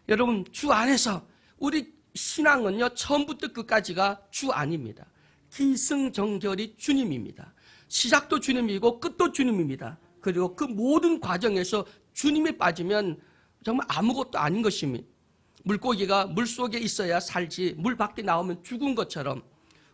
여러분, 주 안에서 우리 신앙은요, 처음부터 끝까지가 주 안입니다. 기승전결이 주님입니다. 시작도 주님이고 끝도 주님입니다. 그리고 그 모든 과정에서 주님이 빠지면 정말 아무것도 아닌 것입니다. 물고기가 물속에 있어야 살지 물 밖에 나오면 죽은 것처럼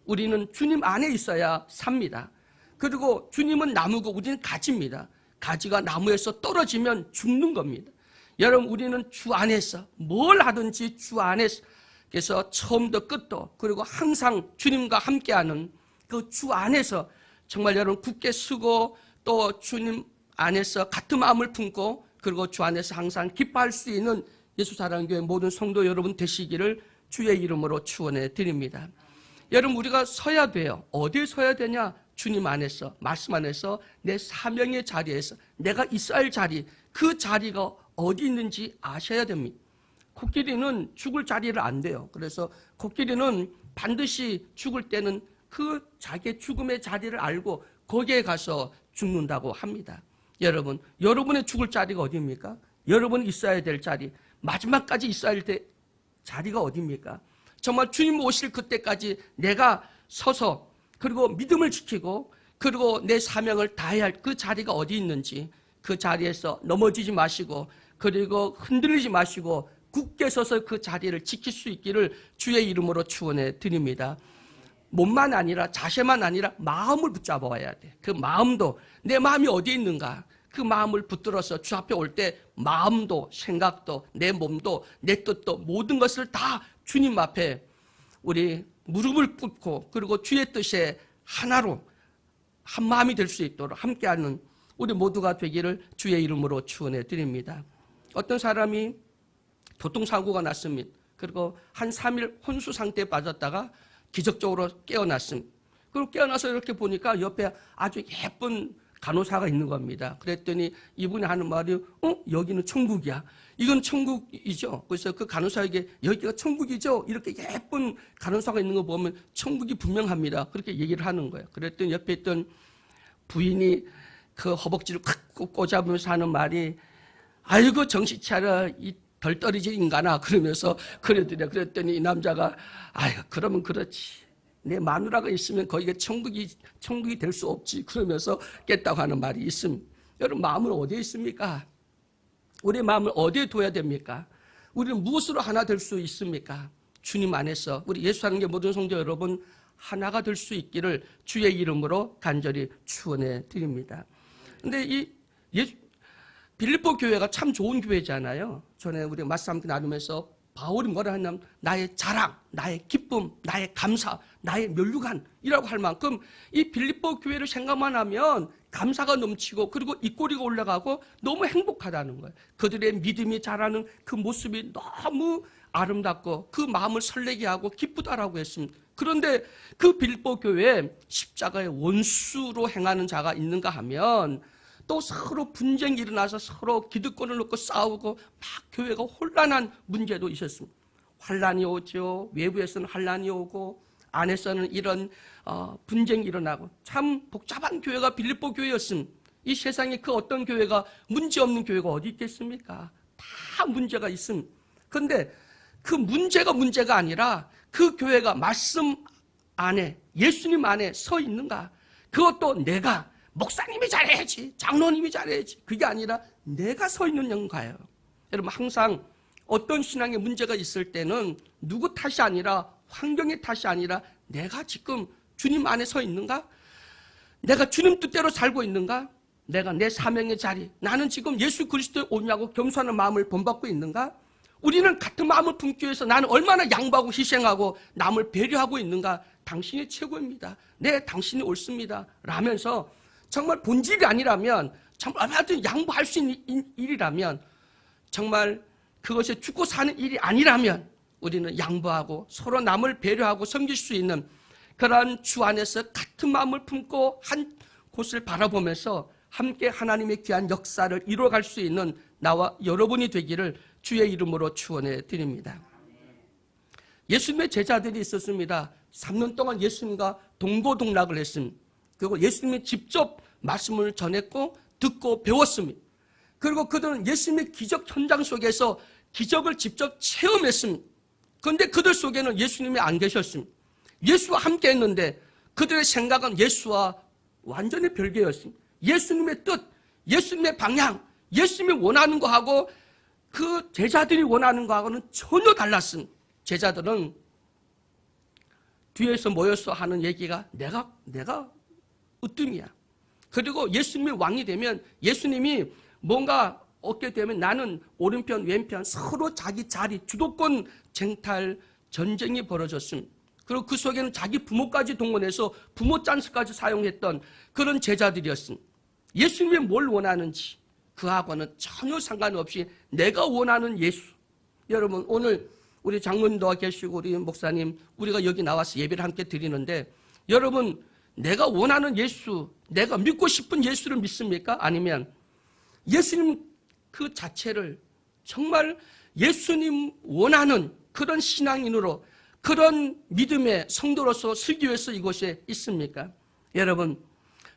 우리는 주님 안에 있어야 삽니다. 그리고 주님은 나무고 우리는 가지입니다. 가지가 나무에서 떨어지면 죽는 겁니다. 여러분, 우리는 주 안에서 뭘 하든지 주 안에서, 그래서 처음도 끝도, 그리고 항상 주님과 함께하는 그 주 안에서 정말 여러분 굳게 서고 또 주님 안에서 같은 마음을 품고 그리고 주 안에서 항상 기뻐할 수 있는 예수사랑교회 모든 성도 여러분 되시기를 주의 이름으로 축원해 드립니다. 여러분, 우리가 서야 돼요. 어디에 서야 되냐? 주님 안에서, 말씀 안에서, 내 사명의 자리에서, 내가 있어야 할 자리, 그 자리가 어디 있는지 아셔야 됩니다. 코끼리는 죽을 자리를 안 돼요. 그래서 코끼리는 반드시 죽을 때는 그 자기의 죽음의 자리를 알고 거기에 가서 죽는다고 합니다. 여러분, 여러분의 죽을 자리가 어디입니까? 여러분이 있어야 될 자리, 마지막까지 있어야 할 때 자리가 어디입니까? 정말 주님 오실 그때까지 내가 서서 그리고 믿음을 지키고 그리고 내 사명을 다해야 할 그 자리가 어디 있는지 그 자리에서 넘어지지 마시고 그리고 흔들리지 마시고 굳게 서서 그 자리를 지킬 수 있기를 주의 이름으로 축원해 드립니다. 몸만 아니라 자세만 아니라 마음을 붙잡아야 돼. 그 마음도 내 마음이 어디에 있는가? 그 마음을 붙들어서 주 앞에 올 때 마음도 생각도 내 몸도 내 뜻도 모든 것을 다 주님 앞에 우리 무릎을 꿇고 그리고 주의 뜻에 하나로 한 마음이 될 수 있도록 함께하는 우리 모두가 되기를 주의 이름으로 축원해 드립니다. 어떤 사람이 교통사고가 났습니다. 그리고 한 3일 혼수 상태에 빠졌다가 기적적으로 깨어났습니다. 그리고 깨어나서 이렇게 보니까 옆에 아주 예쁜 간호사가 있는 겁니다. 그랬더니 이분이 하는 말이 여기는 천국이야. 이건 천국이죠. 그래서 그 간호사에게 여기가 천국이죠. 이렇게 예쁜 간호사가 있는 거 보면 천국이 분명합니다. 그렇게 얘기를 하는 거예요. 그랬더니 옆에 있던 부인이 그 허벅지를 콱 꽂아보면서 하는 말이 아이고 정신 차려 이 덜 떨어진 인간아 그러면서 그러더래요. 그랬더니 이 남자가 아유 그러면 그렇지. 내 마누라가 있으면 거기가 천국이 될 수 없지. 그러면서 깼다고 하는 말이 있습니다. 여러분 마음은 어디에 있습니까? 우리 마음을 어디에 둬야 됩니까? 우리는 무엇으로 하나 될 수 있습니까? 주님 안에서 우리 예수하는 게 모든 성도 여러분 하나가 될 수 있기를 주의 이름으로 간절히 축원해 드립니다. 근데 이 빌립보 교회가 참 좋은 교회잖아요. 전에 우리 말씀 함께 나누면서 바울이 뭐라 하냐면 나의 자랑, 나의 기쁨, 나의 감사, 나의 면류관이라고 할 만큼 이 빌립보 교회를 생각만 하면 감사가 넘치고 그리고 입꼬리가 올라가고 너무 행복하다는 거예요. 그들의 믿음이 자라는 그 모습이 너무 아름답고 그 마음을 설레게 하고 기쁘다라고 했습니다. 그런데 그 빌립보 교회에 십자가의 원수로 행하는 자가 있는가 하면 또 서로 분쟁이 일어나서 서로 기득권을 놓고 싸우고 막 교회가 혼란한 문제도 있었습니다. 환란이 오죠. 외부에서는 환란이 오고 안에서는 이런 분쟁이 일어나고 참 복잡한 교회가 빌립보 교회였습니다. 이 세상에 그 어떤 교회가 문제 없는 교회가 어디 있겠습니까? 다 문제가 있습니다. 그런데 그 문제가 아니라 그 교회가 말씀 안에 예수님 안에 서 있는가? 그것도 내가 목사님이 잘해야지, 장로님이 잘해야지. 그게 아니라 내가 서 있는 건가요? 여러분 항상 어떤 신앙에 문제가 있을 때는 누구 탓이 아니라 환경의 탓이 아니라 내가 지금 주님 안에 서 있는가? 내가 주님 뜻대로 살고 있는가? 내가 내 사명의 자리, 나는 지금 예수 그리스도에 오냐고 겸손한 마음을 본받고 있는가? 우리는 같은 마음을 품기 위해서 나는 얼마나 양보하고 희생하고 남을 배려하고 있는가? 당신이 최고입니다. 네, 당신이 옳습니다. 라면서 정말 본질이 아니라면 정말 얼마든지 양보할 수 있는 일이라면 정말 그것이 죽고 사는 일이 아니라면 우리는 양보하고 서로 남을 배려하고 섬길 수 있는 그러한 주 안에서 같은 마음을 품고 한 곳을 바라보면서 함께 하나님의 귀한 역사를 이루어갈 수 있는 나와 여러분이 되기를 주의 이름으로 축원해 드립니다. 예수님의 제자들이 있었습니다. 3년 동안 예수님과 동고동락을 했습니다. 그리고 예수님이 직접 말씀을 전했고 듣고 배웠습니다. 그리고 그들은 예수님의 기적 현장 속에서 기적을 직접 체험했습니다. 그런데 그들 속에는 예수님이 안 계셨습니다. 예수와 함께 했는데 그들의 생각은 예수와 완전히 별개였습니다. 예수님의 뜻, 예수님의 방향, 예수님이 원하는 거하고 그 제자들이 원하는 거하고는 전혀 달랐습니다. 제자들은 뒤에서 모여서 하는 얘기가 내가 으뜸이야. 그리고 예수님이 왕이 되면 예수님이 뭔가 얻게 되면 나는 오른편 왼편 서로 자기 자리 주도권 쟁탈 전쟁이 벌어졌습니다. 그리고 그 속에는 자기 부모까지 동원해서 부모 짠스까지 사용했던 그런 제자들이었습니다. 예수님이 뭘 원하는지 그하고는 전혀 상관없이 내가 원하는 예수. 여러분 오늘 우리 장로님도 계시고 우리 목사님 우리가 여기 나와서 예배를 함께 드리는데 여러분 내가 원하는 예수, 내가 믿고 싶은 예수를 믿습니까? 아니면 예수님 그 자체를 정말 예수님 원하는 그런 신앙인으로 그런 믿음의 성도로서 쓰기 위해서 이곳에 있습니까? 여러분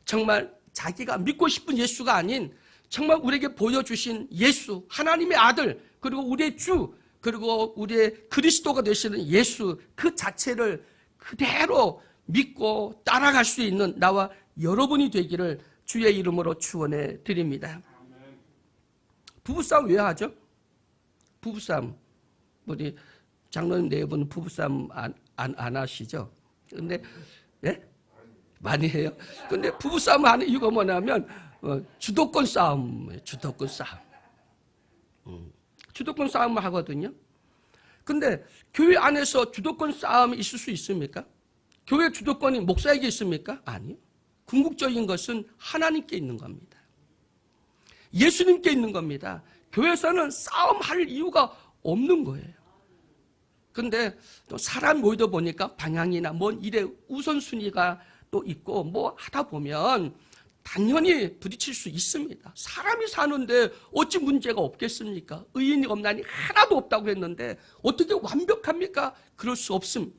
정말 자기가 믿고 싶은 예수가 아닌 정말 우리에게 보여주신 예수, 하나님의 아들, 그리고 우리의 주, 그리고 우리의 그리스도가 되시는 예수 그 자체를 그대로 믿고 따라갈 수 있는 나와 여러분이 되기를 주의 이름으로 축원해 드립니다. 부부싸움 왜 하죠? 부부싸움 우리 장로님 네 분은 부부싸움 안 하시죠? 근데 예? 많이 해요. 근데 부부싸움 하는 이유가 뭐냐면 주도권 싸움이에요. 주도권 싸움. 주도권 싸움을 하거든요. 근데 교회 안에서 주도권 싸움이 있을 수 있습니까? 교회 주도권이 목사에게 있습니까? 아니요. 궁극적인 것은 하나님께 있는 겁니다. 예수님께 있는 겁니다. 교회에서는 싸움할 이유가 없는 거예요. 근데 또 사람 모이다 보니까 방향이나 뭔 일에 우선순위가 또 있고 뭐 하다 보면 당연히 부딪힐 수 있습니다. 사람이 사는데 어찌 문제가 없겠습니까? 의인이 없나니 하나도 없다고 했는데 어떻게 완벽합니까? 그럴 수 없습니다.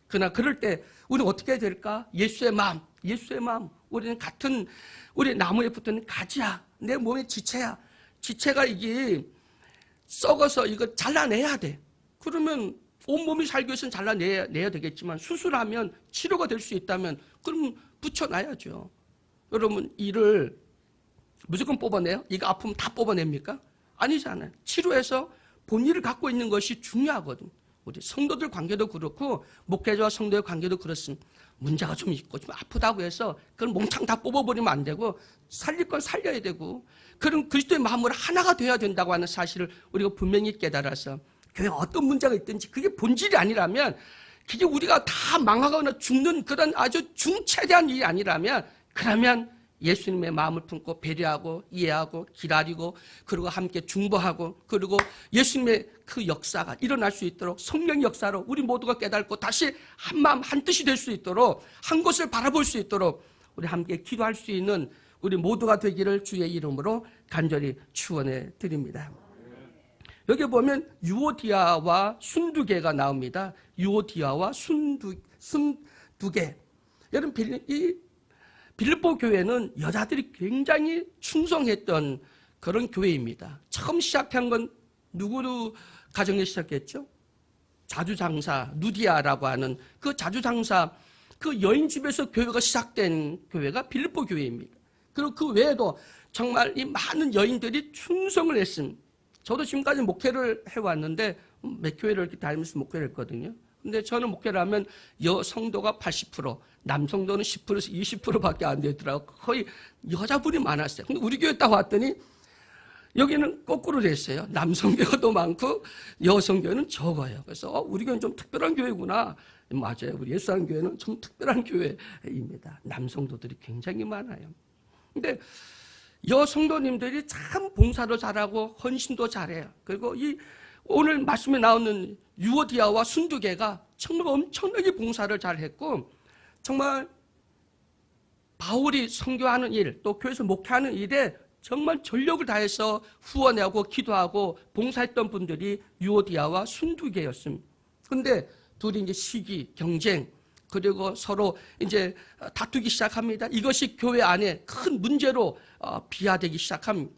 그러나 그럴 때 우리는 어떻게 해야 될까? 예수의 마음, 예수의 마음. 우리는 같은 우리 나무에 붙은 가지야. 내 몸의 지체야. 지체가 이게 썩어서 이거 잘라내야 돼. 그러면 온몸이 살기 위해서는 잘라내야 되겠지만 수술하면 치료가 될 수 있다면 그럼 붙여놔야죠. 여러분 이를 무조건 뽑아내요? 이거 아프면 다 뽑아냅니까? 아니잖아요. 치료해서 본인을 갖고 있는 것이 중요하거든요. 우리 성도들 관계도 그렇고 목회자와 성도의 관계도 그렇습니다. 문제가 좀 있고 좀 아프다고 해서 그걸 몽창 다 뽑아버리면 안 되고 살릴 건 살려야 되고 그런 그리스도의 마음으로 하나가 되어야 된다고 하는 사실을 우리가 분명히 깨달아서 교회에 어떤 문제가 있든지 그게 본질이 아니라면 그게 우리가 다 망하거나 죽는 그런 아주 중차대한 일이 아니라면 그러면 예수님의 마음을 품고 배려하고 이해하고 기다리고 그리고 함께 중보하고 그리고 예수님의 그 역사가 일어날 수 있도록 성령 역사로 우리 모두가 깨닫고 다시 한 마음 한 뜻이 될 수 있도록 한 곳을 바라볼 수 있도록 우리 함께 기도할 수 있는 우리 모두가 되기를 주의 이름으로 간절히 축원해 드립니다. 여기 보면 유오디아와 순두개가 나옵니다. 유오디아와 순두개. 여러분 이 빌립보 교회는 여자들이 굉장히 충성했던 그런 교회입니다. 처음 시작한 건 누구 가정에 시작했죠? 자주장사 누디아라고 하는 그 자주장사 그 여인집에서 교회가 시작된 교회가 빌립보 교회입니다. 그리고 그 외에도 정말 이 많은 여인들이 충성을 했습니다. 저도 지금까지 목회를 해왔는데 몇 교회를 이렇게 다니면서 목회를 했거든요. 근데 저는 목회를 하면 여성도가 80%, 남성도는 10%에서 20%밖에 안 되더라고요. 거의 여자분이 많았어요. 근데 우리 교회 딱 왔더니 여기는 거꾸로 됐어요. 남성교회가 더 많고 여성교회는 적어요. 그래서 우리 교회는 좀 특별한 교회구나. 맞아요. 우리 예수한 교회는 좀 특별한 교회입니다. 남성도들이 굉장히 많아요. 근데 여성도님들이 참 봉사도 잘하고 헌신도 잘해요. 그리고 이 오늘 말씀에 나오는 유오디아와 순두개가 정말 엄청나게 봉사를 잘했고 정말 바울이 선교하는 일, 또 교회에서 목회하는 일에 정말 전력을 다해서 후원하고 기도하고 봉사했던 분들이 유오디아와 순두개였습니다. 그런데 둘이 이제 시기, 경쟁, 그리고 서로 이제 다투기 시작합니다. 이것이 교회 안에 큰 문제로 비화되기 시작합니다.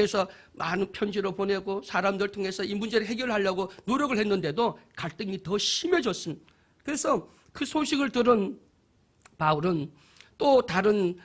그래서 많은 편지를 보내고 사람들 통해서 이 문제를 해결하려고 노력을 했는데도 갈등이 더 심해졌습니다. 그래서 그 소식을 들은 바울은 또 다른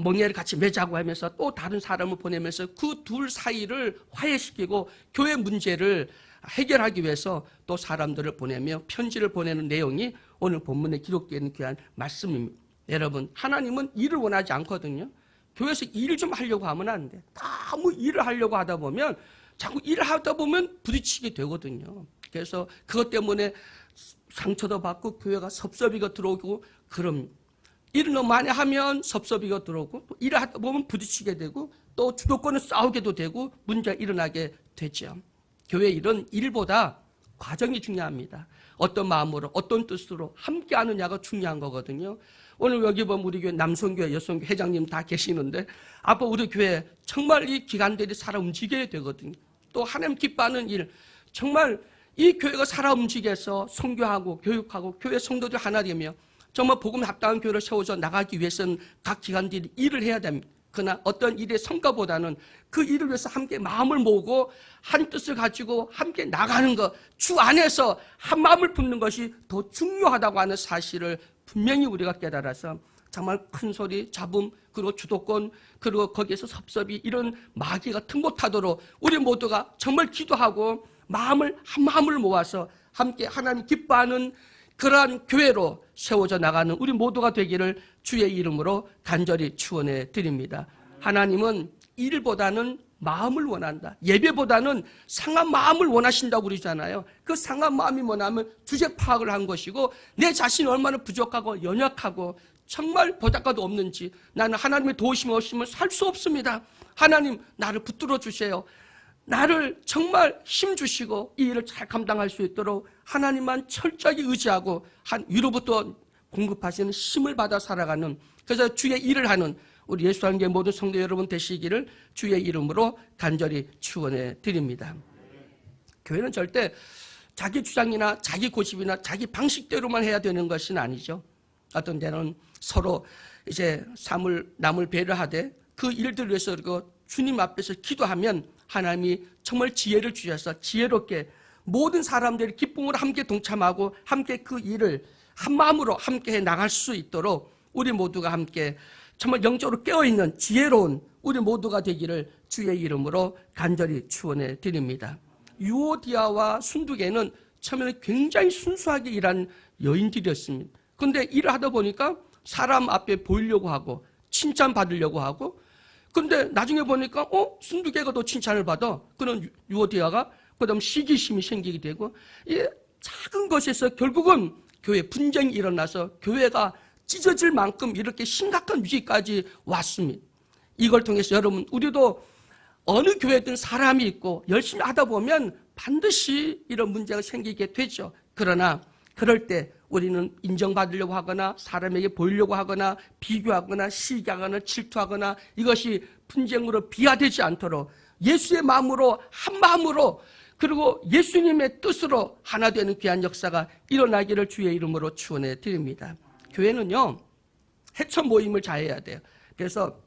멍에를 같이 매자고 하면서 또 다른 사람을 보내면서 그 둘 사이를 화해시키고 교회 문제를 해결하기 위해서 또 사람들을 보내며 편지를 보내는 내용이 오늘 본문에 기록되어 있는 귀한 말씀입니다. 여러분, 하나님은 일을 원하지 않거든요. 교회에서 일 좀 하려고 하면 안 돼. 너무 일을 하려고 하다 보면 자꾸 일을 하다 보면 부딪히게 되거든요. 그래서 그것 때문에 상처도 받고 교회가 섭섭이가 들어오고 그럼 일을 너무 많이 하면 섭섭이가 들어오고 또 일을 하다 보면 부딪히게 되고 또 주도권을 싸우게도 되고 문제가 일어나게 되죠. 교회 일은 일보다 과정이 중요합니다. 어떤 마음으로 어떤 뜻으로 함께 하느냐가 중요한 거거든요. 오늘 여기 보면 우리 교회 남성교회 여성교회 회장님 다 계시는데 앞으로 우리 교회 정말 이 기관들이 살아 움직여야 되거든요. 또 하나님 기뻐하는 일, 정말 이 교회가 살아 움직여서 선교하고 교육하고 교회 성도들 하나 되며 정말 복음에 합당한 교회를 세워져 나가기 위해서는 각 기관들이 일을 해야 됩니다. 그러나 어떤 일의 성과보다는 그 일을 위해서 함께 마음을 모으고 한 뜻을 가지고 함께 나가는 것, 주 안에서 한 마음을 품는 것이 더 중요하다고 하는 사실을 분명히 우리가 깨달아서 정말 큰 소리, 잡음, 그리고 주도권, 그리고 거기에서 섭섭이 이런 마귀가 틈 못하도록 우리 모두가 정말 기도하고 마음을 한 마음을 모아서 함께 하나님 기뻐하는 그러한 교회로 세워져 나가는 우리 모두가 되기를 주의 이름으로 간절히 축원해 드립니다. 하나님은 일보다는 마음을 원한다. 예배보다는 상한 마음을 원하신다고 그러잖아요. 그 상한 마음이 뭐냐면 주제 파악을 한 것이고 내 자신이 얼마나 부족하고 연약하고 정말 보잘것도 없는지 나는 하나님의 도우심 없이면 살 수 없습니다. 하나님 나를 붙들어 주세요. 나를 정말 힘 주시고 이 일을 잘 감당할 수 있도록 하나님만 철저하게 의지하고 한 위로부터 공급하시는 힘을 받아 살아가는, 그래서 주의 일을 하는 우리 예수한계 모든 성도 여러분 되시기를 주의 이름으로 간절히 축원해 드립니다. 교회는 절대 자기 주장이나 자기 고집이나 자기 방식대로만 해야 되는 것은 아니죠. 어떤 때는 서로 이제 남을 배려하되 그 일들을 위해서 주님 앞에서 기도하면 하나님이 정말 지혜를 주셔서 지혜롭게 모든 사람들이 기쁨으로 함께 동참하고 함께 그 일을 한 마음으로 함께 해 나갈 수 있도록 우리 모두가 함께 정말 영적으로 깨어있는 지혜로운 우리 모두가 되기를 주의 이름으로 간절히 축원해 드립니다. 유오디아와 순두개는 처음에는 굉장히 순수하게 일한 여인들이었습니다. 그런데 일을 하다 보니까 사람 앞에 보이려고 하고 칭찬받으려고 하고, 근데 나중에 보니까 순두개가 더 칭찬을 받아. 그런 유오디아가 그다음 시기심이 생기게 되고, 이 작은 것에서 결국은 교회 분쟁이 일어나서 교회가 찢어질 만큼 이렇게 심각한 위기까지 왔습니다. 이걸 통해서 여러분, 우리도 어느 교회든 사람이 있고 열심히 하다 보면 반드시 이런 문제가 생기게 되죠. 그러나 그럴 때 우리는 인정받으려고 하거나 사람에게 보이려고 하거나 비교하거나 시기하거나 질투하거나 이것이 분쟁으로 비화되지 않도록 예수의 마음으로 한 마음으로 그리고 예수님의 뜻으로 하나 되는 귀한 역사가 일어나기를 주의 이름으로 축원해 드립니다. 교회는요, 해처 모임을 잘해야 돼요. 그래서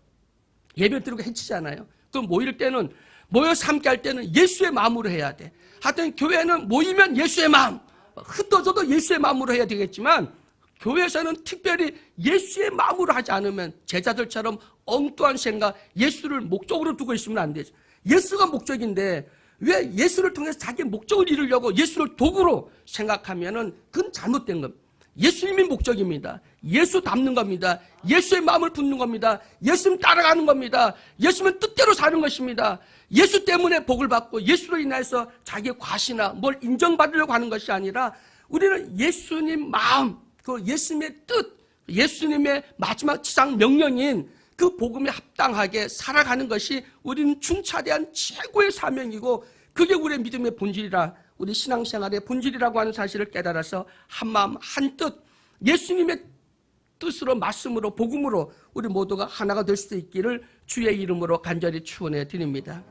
예배 드리고 해치잖아요. 그럼 모일 때는, 모여서 함께 할 때는 예수의 마음으로 해야 돼. 하여튼 교회는 모이면 예수의 마음, 흩어져도 예수의 마음으로 해야 되겠지만 교회에서는 특별히 예수의 마음으로 하지 않으면 제자들처럼 엉뚱한 생각, 예수를 목적으로 두고 있으면 안 되죠. 예수가 목적인데 왜 예수를 통해서 자기 목적을 이루려고 예수를 도구로 생각하면은 그건 잘못된 겁니다. 예수님이 목적입니다. 예수 닮는 겁니다. 예수의 마음을 품는 겁니다. 예수님 따라가는 겁니다. 예수님은 뜻대로 사는 것입니다. 예수 때문에 복을 받고 예수로 인해서 자기의 과시나 뭘 인정받으려고 하는 것이 아니라 우리는 예수님 마음, 그 예수님의 뜻, 예수님의 마지막 지상 명령인 그 복음에 합당하게 살아가는 것이 우리는 중차대한 최고의 사명이고 그게 우리의 믿음의 본질이라, 우리 신앙생활의 본질이라고 하는 사실을 깨달아서 한마음 한뜻 예수님의 뜻으로 말씀으로 복음으로 우리 모두가 하나가 될 수 있기를 주의 이름으로 간절히 축원해 드립니다.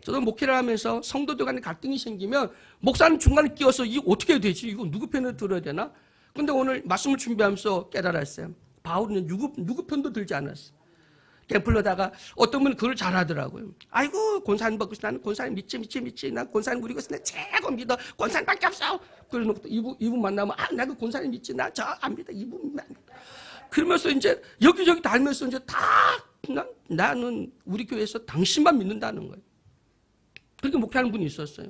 저도 목회를 하면서 성도들 간에 갈등이 생기면 목사님 중간에 끼어서 이거 어떻게 해야 되지? 이거 누구 편을 들어야 되나? 근데 오늘 말씀을 준비하면서 깨달았어요. 바울은 누구 편도 들지 않았어요. 템플러다가 어떤 분은 그걸 잘하더라고요. 아이고 권사님 받고 나는 권사님 믿지. 난 권사님 우리 것은 최고 믿어. 권사님밖에 없어. 그러놓고 이분 만나면 나 그 권사님 믿지. 나 저 안 믿어. 이분만 믿어. 그러면서 이제 여기저기 다니면서 이제 다 나는 우리 교회에서 당신만 믿는다는 거예요. 그렇게 목회하는 분이 있었어요.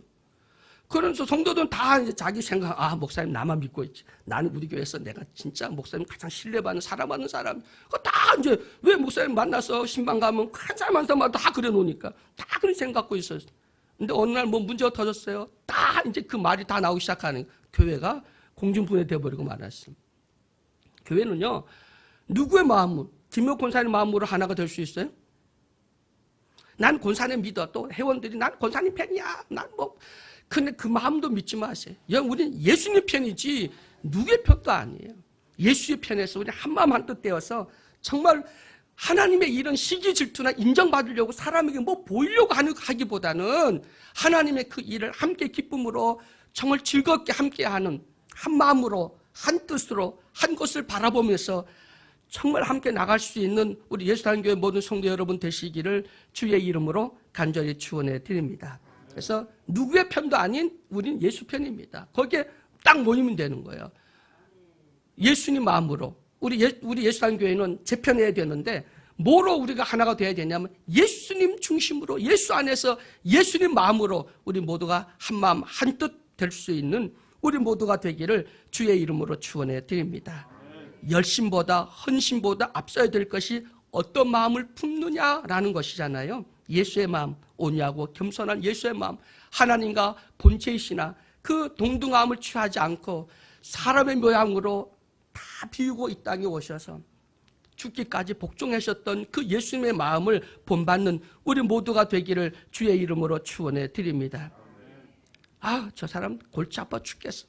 그러면서 성도들은 다 이제 자기 생각, 목사님 나만 믿고 있지. 나는 우리 교회에서 내가 진짜 목사님 가장 신뢰받는 사랑받는 사람. 그거 다 이제 왜 목사님 만나서 신방 가면 한 사람 한 사람마다 다 그래 놓으니까 다 그런 생각 갖고 있었어요. 근데 어느 날 뭐 문제가 터졌어요. 다 이제 그 말이 다 나오기 시작하는 교회가 공중분해 돼버리고 말았어요. 교회는요, 누구의 마음으로, 김효 권사님 마음으로 하나가 될 수 있어요? 난 권사님 믿어. 또 회원들이 난 권사님 팬이야. 근데 그 마음도 믿지 마세요. 우리는 예수님 편이지 누구의 편도 아니에요. 예수의 편에서 우리 한마음 한뜻 되어서 정말 하나님의 이런 시기 질투나 인정받으려고 사람에게 뭐 보이려고 하기보다는 하나님의 그 일을 함께 기쁨으로 정말 즐겁게 함께하는 한 마음으로 한 뜻으로 한 것을 바라보면서 정말 함께 나갈 수 있는 우리 예수단교회 모든 성도 여러분 되시기를 주의 이름으로 간절히 축원해 드립니다. 그래서 누구의 편도 아닌 우린 예수 편입니다. 거기에 딱 모이면 되는 거예요. 예수님 마음으로 우리 예수단교회는 재편해야 되는데 뭐로 우리가 하나가 돼야 되냐면 예수님 중심으로 예수 안에서 예수님 마음으로 우리 모두가 한 마음 한 뜻 될 수 있는 우리 모두가 되기를 주의 이름으로 축원해 드립니다. 열심보다 헌신보다 앞서야 될 것이 어떤 마음을 품느냐라는 것이잖아요. 예수의 마음, 온유하고 겸손한 예수의 마음, 하나님과 본체이시나 그 동등함을 취하지 않고 사람의 모양으로 다 비우고 이 땅에 오셔서 죽기까지 복종하셨던 그 예수님의 마음을 본받는 우리 모두가 되기를 주의 이름으로 축원해 드립니다. 저 사람 골치 아파 죽겠어.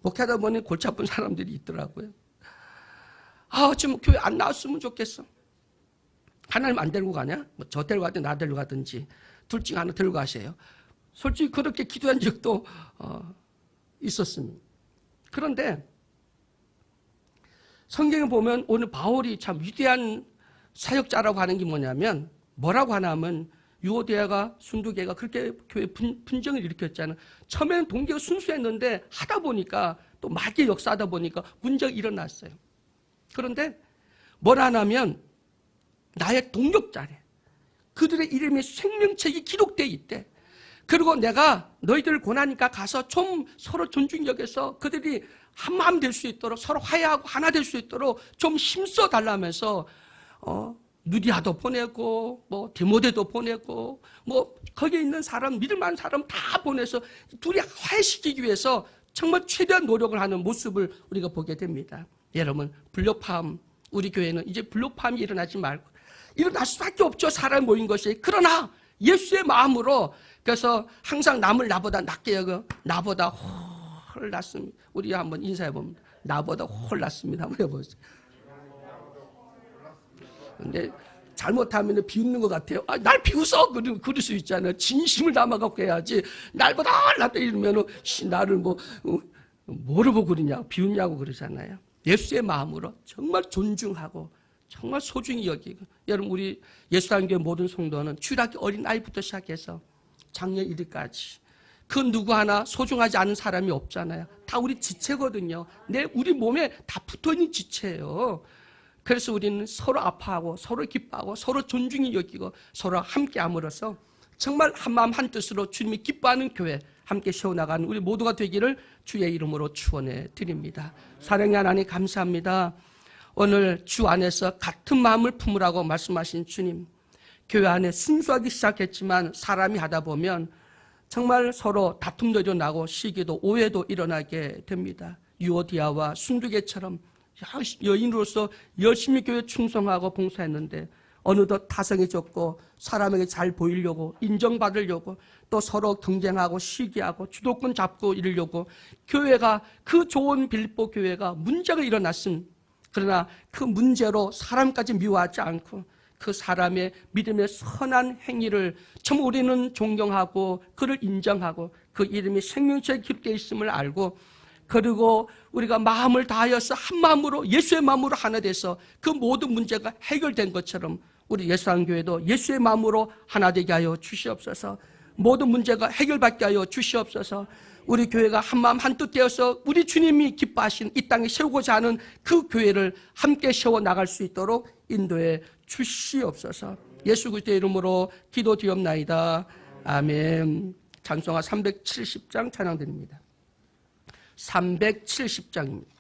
목회하다 보니 골치 아픈 사람들이 있더라고요. 지금 교회 안 나왔으면 좋겠어. 하나님 안 데리고 가냐? 저 데리고 가든 나 데리고 가든지 둘 중 하나 데리고 가세요. 솔직히 그렇게 기도한 적도 있었습니다. 그런데 성경에 보면 오늘 바울이 참 위대한 사역자라고 하는 게 뭐냐면 뭐라고 하냐면 유오디아가 순두계가 그렇게 교회 분쟁을 일으켰잖아요. 처음에는 동기가 순수했는데 하다 보니까 또 마귀의 역사하다 보니까 문제가 일어났어요. 그런데 뭐라 하냐면 나의 동력자래. 그들의 이름이 생명책이 기록되어 있대. 그리고 내가 너희들을 권하니까 가서 좀 서로 존중 여겨서 그들이 한마음 될 수 있도록 서로 화해하고 하나 될 수 있도록 좀 힘써 달라면서 누디아도 보내고 뭐 디모데도 보내고 뭐 거기에 있는 사람 믿을 만한 사람 다 보내서 둘이 화해시키기 위해서 정말 최대한 노력을 하는 모습을 우리가 보게 됩니다. 여러분 불협화음 우리 교회는 이제 불협화음이 일어나지 말고 일어날 수밖에 없죠. 사람 모인 것이. 그러나 예수의 마음으로 그래서 항상 남을 나보다 낮게 여겨 나보다 홀 낫습니다. 우리 한번 인사해 봅니다. 나보다 홀 낫습니다. 한번 해보세요. 근데 잘못하면 비웃는 것 같아요. 날 비웃어! 그럴 수 있잖아요. 진심을 담아갖고 해야지. 날보다 낫다 이러면 나를 뭐를 보고 그러냐, 비웃냐고 그러잖아요. 예수의 마음으로 정말 존중하고 정말 소중히 여기고 여러분 우리 예수단교회 모든 성도는 주일학교 어린아이부터 시작해서 작년 1일까지 그 누구 하나 소중하지 않은 사람이 없잖아요. 다 우리 지체거든요. 우리 몸에 다 붙어있는 지체예요. 그래서 우리는 서로 아파하고 서로 기뻐하고 서로 존중히 여기고 서로 함께함으로써 정말 한마음 한뜻으로 주님이 기뻐하는 교회 함께 세워나가는 우리 모두가 되기를 주의 이름으로 축원해 드립니다. 사랑의 하나님 감사합니다. 오늘 주 안에서 같은 마음을 품으라고 말씀하신 주님, 교회 안에 순수하기 시작했지만 사람이 하다 보면 정말 서로 다툼도 일어나고 시기도 오해도 일어나게 됩니다. 유오디아와 순두계처럼 여인으로서 열심히 교회 충성하고 봉사했는데 어느덧 타성해졌고 사람에게 잘 보이려고 인정받으려고 또 서로 경쟁하고 시기하고 주도권 잡고 이러려고 교회가 그 좋은 빌립보 교회가 문제가 일어났음. 그러나 그 문제로 사람까지 미워하지 않고 그 사람의 믿음의 선한 행위를 참 우리는 존경하고 그를 인정하고 그 이름이 생명체에 기록되어 있음을 알고 그리고 우리가 마음을 다하여서 한 마음으로 예수의 마음으로 하나 돼서 그 모든 문제가 해결된 것처럼 우리 예수한교회도 예수의 마음으로 하나 되게 하여 주시옵소서. 모든 문제가 해결받게 하여 주시옵소서. 우리 교회가 한마음 한뜻 되어서 우리 주님이 기뻐하신 이 땅에 세우고자 하는 그 교회를 함께 세워나갈 수 있도록 인도해 주시옵소서. 예수 그리스도의 이름으로 기도드리옵나이다. 아멘. 찬송가 370장 찬양드립니다. 370장입니다.